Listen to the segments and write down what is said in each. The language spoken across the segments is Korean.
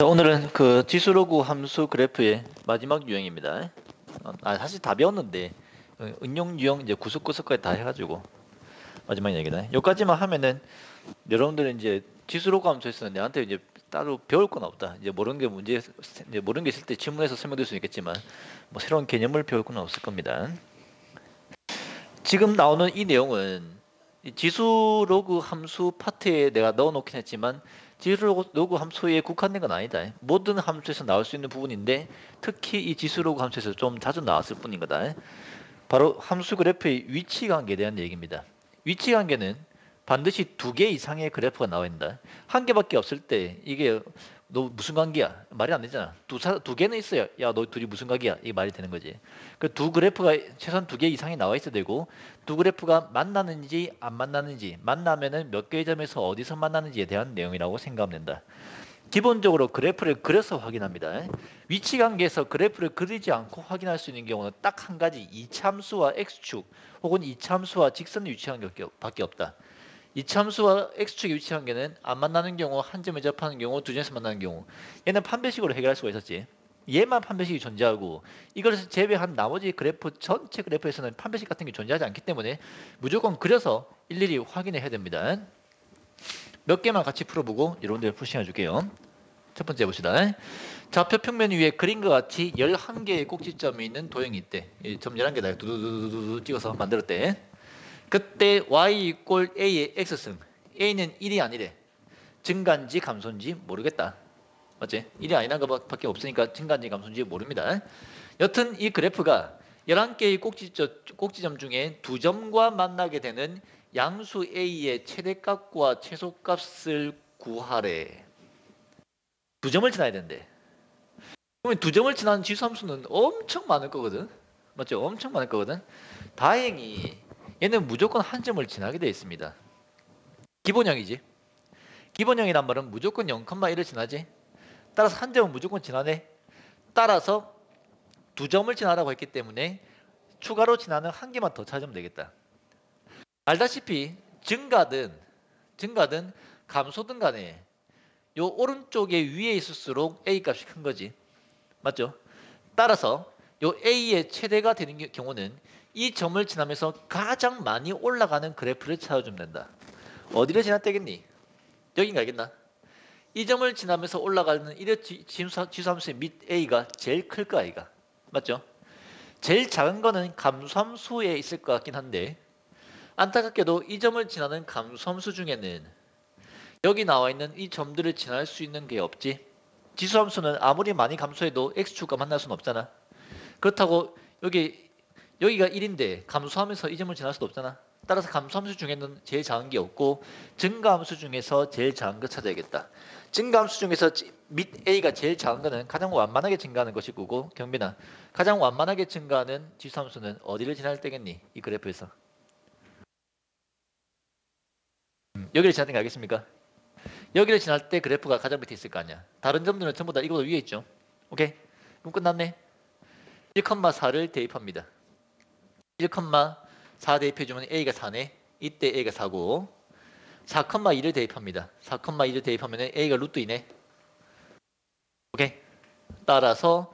자, 오늘은 그 지수로그 함수 그래프의 마지막 유형입니다. 사실 다 배웠는데 응용 유형 이제 구석구석까지 다 해가지고 마지막 얘기다. 여기까지만 하면은 여러분들은 이제 지수로그 함수에서는 내한테 이제 따로 배울 건 없다. 이제 모르는 게 이제 모르는 게 있을 때 질문해서 설명드릴 수 있겠지만 뭐 새로운 개념을 배울 건 없을 겁니다. 지금 나오는 이 내용은 이 지수로그 함수 파트에 내가 넣어놓긴 했지만 지수로그 함수에 국한된 건 아니다. 모든 함수에서 나올 수 있는 부분인데 특히 이 지수로그 함수에서 좀 자주 나왔을 뿐인 거다. 바로 함수 그래프의 위치 관계에 대한 얘기입니다. 위치 관계는 반드시 2개 이상의 그래프가 나와야 된다. 한 개밖에 없을 때 이게 너 무슨 관계야? 말이 안 되잖아. 두 개는 있어요. 야, 너 둘이 무슨 관계야? 이게 말이 되는 거지. 그 두 그래프가 최소한 2개 이상이 나와 있어야 되고 두 그래프가 만나는지 안 만나는지, 만나면은 몇 개의 점에서 어디서 만나는지에 대한 내용이라고 생각하면 된다. 기본적으로 그래프를 그려서 확인합니다. 위치 관계에서 그래프를 그리지 않고 확인할 수 있는 경우는 딱 한 가지, 이차함수와 x축 혹은 이차함수와 직선의 위치 관계밖에 없다. 이차함수와 x축의 위치 관계는 안 만나는 경우, 한 점에 접하는 경우, 두 점에서 만나는 경우, 얘는 판별식으로 해결할 수가 있었지. 얘만 판별식이 존재하고 이것을 제외한 나머지 그래프 전체 그래프에서는 판별식 같은 게 존재하지 않기 때문에 무조건 그려서 일일이 확인해야 됩니다. 몇 개만 같이 풀어보고 여러분들 푸싱해 줄게요. 첫 번째 봅시다. 좌표 평면 위에 그림과 같이 11개의 꼭지점이 있는 도형이 있대. 점 11개다. 두두두두두 찍어서 만들었대. 그때 y 이꼴 a의 x승. a는 1이 아니래. 증가인지 감소인지 모르겠다. 맞지? 1이 아니란 것밖에 없으니까 증가인지 감소인지 모릅니다. 여튼 이 그래프가 11개의 꼭지점 중에 2점과 만나게 되는 양수 a의 최대값과 최소값을 구하래. 2점을 지나야 된대. 그러면 2점을 지나는 지수함수는 엄청 많을 거거든. 맞죠? 엄청 많을 거거든. 다행히 얘는 무조건 한 점을 지나게 되어 있습니다. 기본형이지. 기본형이란 말은 무조건 0,1을 지나지. 따라서 한 점은 무조건 지나네. 따라서 2점을 지나라고 했기 때문에 추가로 지나는 한 개만 더 찾으면 되겠다. 알다시피 증가든 감소든 간에 요 오른쪽에 위에 있을수록 A 값이 큰 거지. 맞죠? 따라서 요 A의 최대가 되는 경우는 이 점을 지나면서 가장 많이 올라가는 그래프를 찾아주면 된다. 어디를 지났다겠니? 여긴가 알겠나? 이 점을 지나면서 올라가는 이 지수함수의 밑 A가 제일 클 거 아이가? 맞죠? 제일 작은 거는 감소함수에 있을 것 같긴 한데 안타깝게도 이 점을 지나는 감소함수 중에는 여기 나와 있는 이 점들을 지날 수 있는 게 없지. 지수함수는 아무리 많이 감소해도 x축과 만날 수는 없잖아. 그렇다고 여기가 1인데 감소하면서 이 점을 지날 수도 없잖아. 따라서 감소함수 중에는 제일 작은 게 없고 증가함수 중에서 제일 작은 거 찾아야겠다. 증가함수 중에서 밑 a가 제일 작은 거는 가장 완만하게 증가하는 것일 거고, 경빈아, 가장 완만하게 증가하는 지수함수는 어디를 지날 때겠니? 이 그래프에서. 여기를 지날 때 알겠습니까? 여기를 지날 때 그래프가 가장 밑에 있을 거 아니야. 다른 점들은 전부 다 이거보다 위에 있죠. 오케이? 그럼 끝났네. 1,4를 대입합니다. 1,4 대입해주면 A가 4네. 이때 A가 4고 4,2를 대입합니다. 4,2를 대입하면 A가 루트 2네. 오케이? 따라서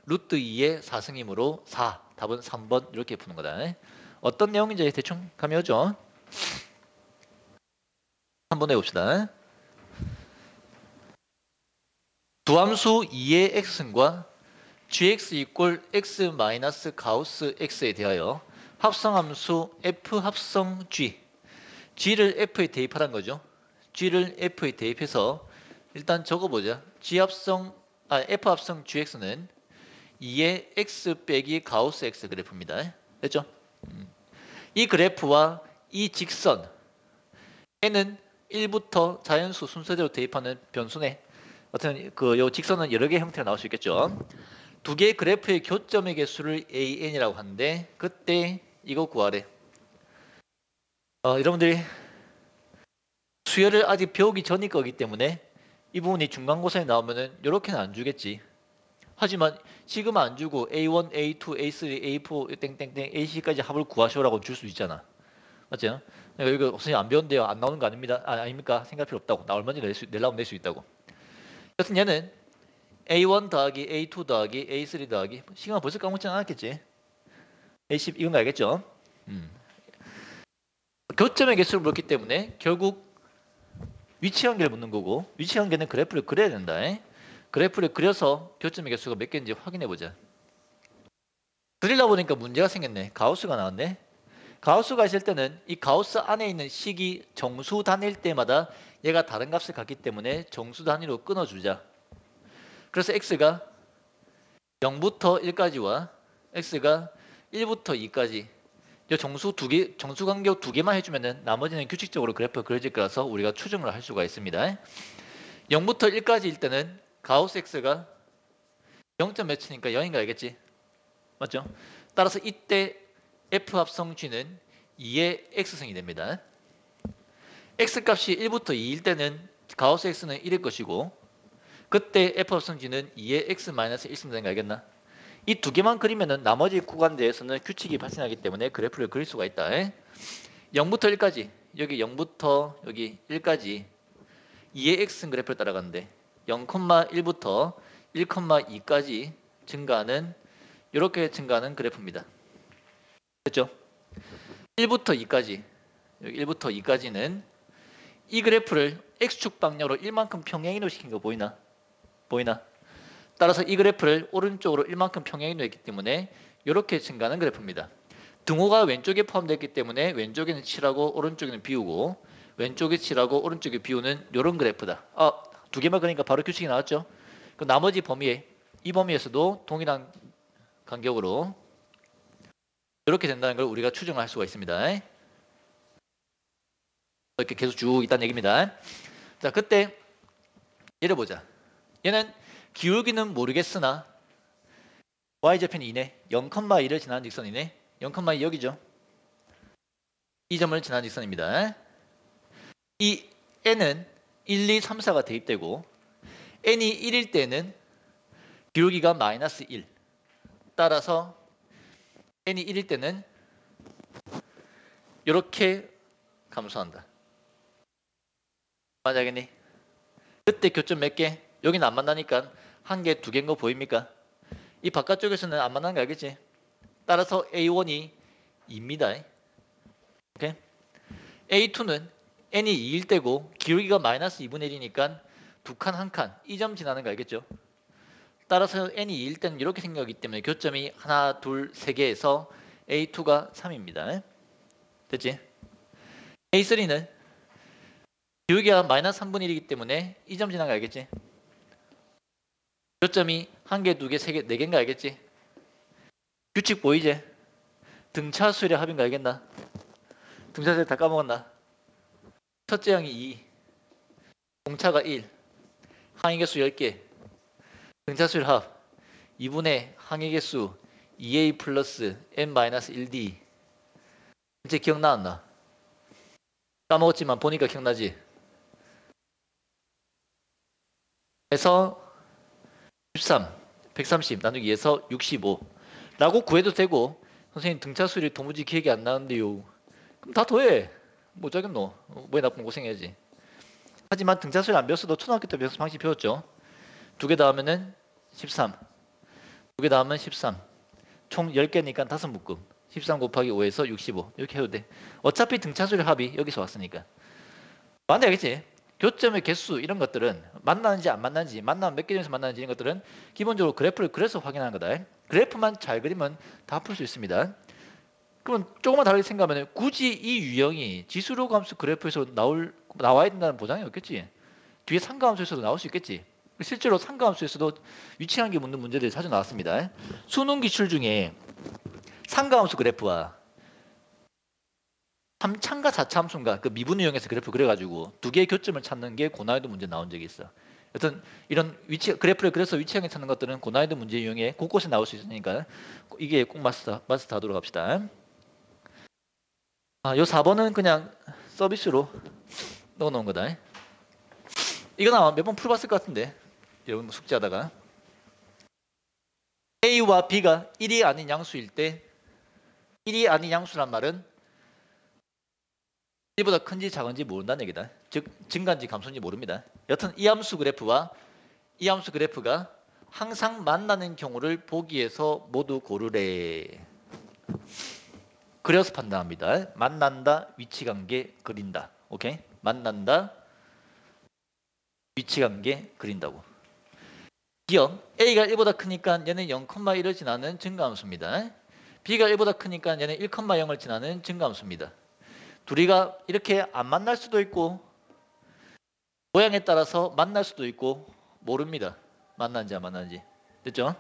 루트 2의 4승이므로 4. 답은 3번 이렇게 푸는 거다. 어떤 내용인지 대충 감이 오죠? 한번 해봅시다. 두함수 2의 x승과 gx 이꼴 x 마이너스 가우스 x에 대하여 합성함수 f 합성 g를 f에 대입하라는 거죠. g를 f에 대입해서 일단 적어보자. f 합성 gx는 2의 x 빼기 가우스 x 그래프입니다. 됐죠? 이 그래프와 이 직선 n은 1부터 자연수 순서대로 대입하는 변수네. 어떤 요 직선은 여러 개의 형태가 나올 수 있겠죠. 두 개의 그래프의 교점의 개수를 an이라고 하는데 그때 이거 구하래. 여러분들이 수열을 아직 배우기 전일 거기 때문에 이 부분이 중간고사에 나오면은 이렇게는 안 주겠지. 하지만 지금 안 주고 A1, A2, A3, A4 땡땡땡 AC까지 합을 구하시오라고 줄 수 있잖아. 맞죠? 그러니까 이거 선생님 안 배웠는데요. 안 나오는 거 아닙니다. 아닙니까? 생각할 필요 없다고. 나 얼마든지 내려면 낼 수 있다고. 여튼 얘는 A1 더하기 A2 더하기 A3 더하기 시간 벌써 까먹지 않았겠지? A10 이건 거 알겠죠? 교점의 개수를 물었기 때문에 결국 위치 관계를 묻는 거고 위치 관계는 그래프를 그려야 된다. 그래프를 그려서 교점의 개수가 몇 개인지 확인해 보자. 그리려 보니까 문제가 생겼네. 가우스가 나왔네. 가우스가 있을 때는 이 가우스 안에 있는 식이 정수 단위일 때마다 얘가 다른 값을 갖기 때문에 정수 단위로 끊어주자. 그래서 x가 0부터 1까지와 x가 1부터 2까지 이 정수 간격 두 개만 해주면은 나머지는 규칙적으로 그래프가 그려질 거라서 우리가 추정을 할 수가 있습니다. 0부터 1까지일 때는 가우스 x가 0점 몇이니까 0인 거 알겠지? 맞죠? 따라서 이때 f 합성 g는 2의 x승이 됩니다. x 값이 1부터 2일 때는 가우스 x는 1일 것이고 그때 f 합성 g는 2의 x-1승 되는 거 알겠나? 이 두 개만 그리면은 나머지 구간대에서는 규칙이 발생하기 때문에 그래프를 그릴 수가 있다. 0부터 1까지 여기 0부터 여기 1까지 2의 x승 그래프를 따라가는데 0,1부터 1,2까지 증가하는 이렇게 증가하는 그래프입니다. 됐죠? 1부터 2까지 여기 1부터 2까지는 이 그래프를 x축 방향으로 1만큼 평행이동 시킨 거 보이나? 따라서 이 그래프를 오른쪽으로 1만큼 평행이동했기 때문에 이렇게 증가하는 그래프입니다. 등호가 왼쪽에 포함되어 있기 때문에 왼쪽에는 7하고 오른쪽에는 비우고 왼쪽에 7하고 오른쪽에 비우는 이런 그래프다. 두 개만 그러니까 바로 규칙이 나왔죠? 그 나머지 범위에 이 범위에서도 동일한 간격으로 이렇게 된다는 걸 우리가 추정할 수가 있습니다. 이렇게 계속 쭉 있다는 얘기입니다. 자, 그때 얘를 보자. 얘는 기울기는 모르겠으나 y좌편이 2네. 0,2를 지나는 직선이네. 0,2 여기죠. 이 점을 지나는 직선입니다. 이 n은 1, 2, 3, 4가 대입되고 n이 1일 때는 기울기가 마이너스 1. 따라서 n이 1일 때는 이렇게 감소한다. 맞아겠니? 그때 교점 몇 개? 여기는 안 만나니까 한 개, 두 개인 거 보입니까? 이 바깥쪽에서는 안 만나는 거 알겠지? 따라서 A1이 2입니다. 오케이? A2는 n이 2일 때고 기울기가 마이너스 2분의 1이니까 두 칸, 한 칸, 이 점 지나는 거 알겠죠? 따라서 n이 2일 때는 이렇게 생각하기 때문에 교점이 하나, 둘, 세 개에서 A2가 3입니다. 됐지? A3는 기울기가 마이너스 3분의 1이기 때문에 이 점 지나는 거 알겠지? 교점이 한 개, 두 개, 세 개, 네 개인 거 알겠지? 규칙 보이지? 등차수열의 합인 거 알겠나? 등차수열 다 까먹었나? 첫째 항이 2, 공차가 1, 항의개수 10개, 등차수열 합 2분의 항의개수 2a 플러스 n-1d. 이제 기억나 안 나? 까먹었지만 보니까 기억나지? 해서 13, 130 나누기 2에서 65 라고 구해도 되고 선생님 등차수열이 도무지 기억이 안 나는데요. 그럼 다 더해. 뭐 어쩌겠노. 뭐에 나쁜 고생해야지. 하지만 등차수열 안 배웠어도 초등학교 때 배워서 방식 배웠죠. 두 개 더하면은 13, 두 개 더하면 13, 총 10개니까 5묶음 13 곱하기 5에서 65 이렇게 해도 돼. 어차피 등차수열 합이 여기서 왔으니까. 맞네, 알겠지? 교점의 개수 이런 것들은 만나는지 안 만나는지, 만나면 몇 개 중에서 만나는지 이런 것들은 기본적으로 그래프를 그려서 확인하는 거다. 그래프만 잘 그리면 다 풀 수 있습니다. 그러면 조금만 다르게 생각하면 굳이 이 유형이 지수로 함수 그래프에서 나와야 된다는 보장이 없겠지. 뒤에 상가함수에서도 나올 수 있겠지. 실제로 상가함수에서도 위치관계 묻는 문제들이 자주 나왔습니다. 수능 기출 중에 상가함수 그래프와 3차인가 4차 함수인가 그 미분 유형에서 그래프 그려가지고 두 개의 교점을 찾는 게 고난이도 문제 나온 적이 있어. 여튼 이런 그래프를 그래서 위치관계 찾는 것들은 고난이도 문제 유형에 곳곳에 나올 수 있으니까 이게 꼭 마스터하도록 합시다. 요 4번은 그냥 서비스로 넣어놓은 거다. 이거 나 몇 번 풀어봤을 것 같은데 여러분 숙제하다가 A와 B가 1이 아닌 양수일 때 1이 아닌 양수란 말은 1보다 큰지 작은지 모른다는 얘기다. 즉 증가인지 감소인지 모릅니다. 여튼 이 함수 그래프와 이 함수 그래프가 항상 만나는 경우를 보기에서 모두 고르래. 그려서 판단합니다. 만난다, 위치관계, 그린다. 오케이? 만난다, 위치관계, 그린다고. 기억, A가 1보다 크니까 얘는 0,1을 지나는 증가함수입니다. B가 1보다 크니까 얘는 1,0을 지나는 증가함수입니다. 둘이가 이렇게 안 만날 수도 있고 모양에 따라서 만날 수도 있고 모릅니다. 만난지 안 만난지. 됐죠?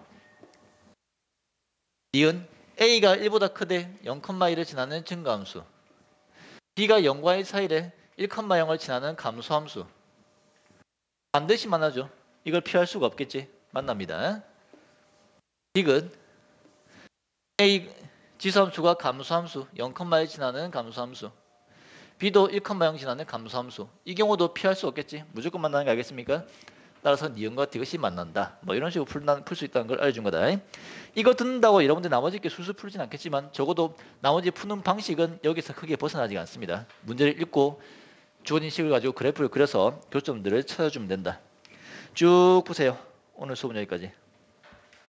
니은 A가 1보다 크되 0,1을 지나는 증가함수. B가 0과 1 사이래 1,0을 지나는 감소함수. 반드시 만나죠. 이걸 피할 수가 없겠지. 만납니다. 디귿 A 지수함수가 감소함수 0,1 지나는 감소함수. B도 1,0 지나는 감소함수. 이 경우도 피할 수 없겠지. 무조건 만나는 거 알겠습니까? 따라서 니은과 디귿이 만난다. 뭐 이런 식으로 풀 수 있다는 걸 알려준 거다. 이거 듣는다고 여러분들 나머지 게 술술 풀진 않겠지만 적어도 나머지 푸는 방식은 여기서 크게 벗어나지 않습니다. 문제를 읽고 주어진 식을 가지고 그래프를 그려서 교점들을 찾아주면 된다. 쭉 보세요. 오늘 수업은 여기까지.